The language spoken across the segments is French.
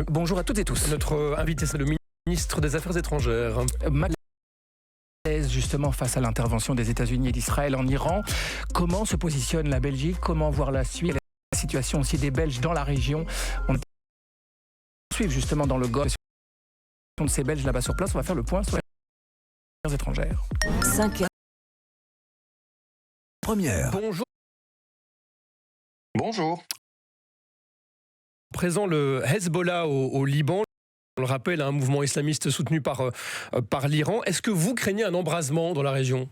Bonjour à toutes et tous. Notre invité, c'est le ministre des Affaires étrangères. Malaise justement face à l'intervention des États-Unis et d'Israël en Iran. Comment se positionne la Belgique? Comment voir la suite? La situation aussi des Belges dans la région. On suit justement dans le Golfe de ces Belges là-bas sur place. On va faire le point sur les affaires étrangères. 5 heures. Première. Bonjour. Bonjour. Présent le Hezbollah au Liban. On le rappelle, un mouvement islamiste soutenu par l'Iran. Est-ce que vous craignez un embrasement dans la région ?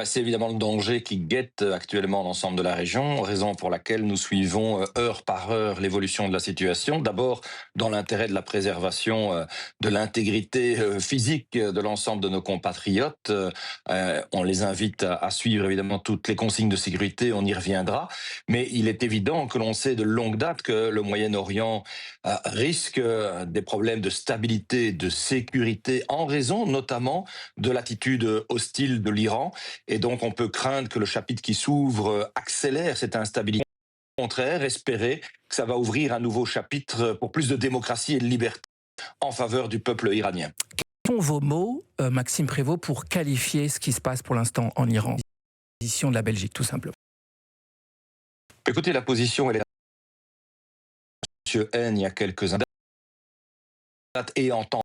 C'est évidemment le danger qui guette actuellement l'ensemble de la région, raison pour laquelle nous suivons heure par heure l'évolution de la situation. D'abord, dans l'intérêt de la préservation de l'intégrité physique de l'ensemble de nos compatriotes. On les invite à suivre évidemment toutes les consignes de sécurité, on y reviendra. Mais il est évident que l'on sait de longue date que le Moyen-Orient risque des problèmes de stabilité, de sécurité, en raison notamment de l'attitude hostile de l'Iran. Et donc, on peut craindre que le chapitre qui s'ouvre accélère cette instabilité. Au contraire, espérer que ça va ouvrir un nouveau chapitre pour plus de démocratie et de liberté en faveur du peuple iranien. Quels sont vos mots, Maxime Prévost, pour qualifier ce qui se passe pour l'instant en Iran? Position de la Belgique, tout simplement. Écoutez, la position, elle est M. N, il y a quelques années, et en tant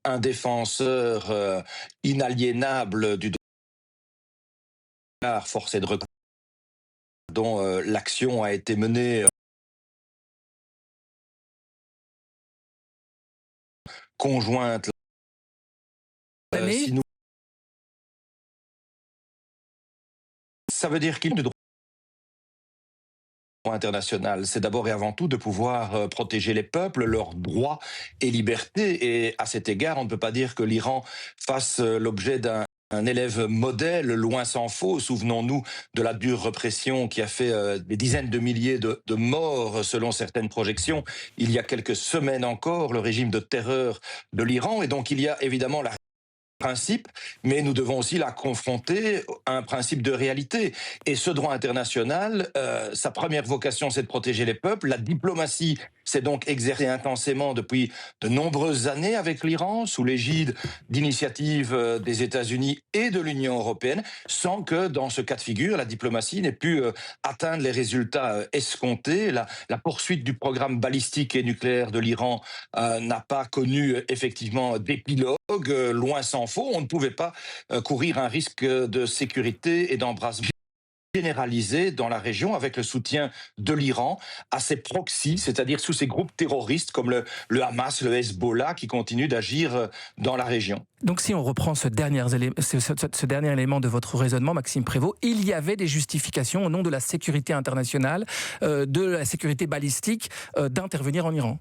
un défenseur inaliénable du dollar, force est de reconnaître, dont l'action a été menée conjointe. Si nous... Ça veut dire qu'il y a de droit international, c'est d'abord et avant tout de pouvoir protéger les peuples, leurs droits et libertés. Et à cet égard, on ne peut pas dire que l'Iran fasse l'objet d'un élève modèle, loin s'en faut. Souvenons-nous de la dure répression qui a fait des dizaines de milliers de morts selon certaines projections. Il y a quelques semaines encore, le régime de terreur de l'Iran. Et donc il y a évidemment la principe, mais nous devons aussi la confronter à un principe de réalité. Et ce droit international, sa première vocation, c'est de protéger les peuples. La diplomatie s'est donc exercée intensément depuis de nombreuses années avec l'Iran, sous l'égide d'initiatives des États-Unis et de l'Union européenne, sans que, dans ce cas de figure, la diplomatie n'ait pu atteindre les résultats escomptés. La poursuite du programme balistique et nucléaire de l'Iran n'a pas connu effectivement d'épilogue, loin s'en faut. On ne pouvait pas courir un risque de sécurité et d'embrasement généralisé dans la région avec le soutien de l'Iran à ses proxys, c'est-à-dire sous ces groupes terroristes comme le Hamas, le Hezbollah qui continuent d'agir dans la région. Donc si on reprend ce dernier élément de votre raisonnement, Maxime Prévost, il y avait des justifications au nom de la sécurité internationale, de la sécurité balistique, d'intervenir en Iran.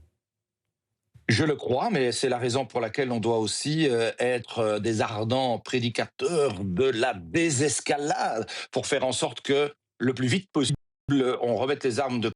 Je le crois, mais c'est la raison pour laquelle on doit aussi être des ardents prédicateurs de la désescalade pour faire en sorte que le plus vite possible, on remette les armes de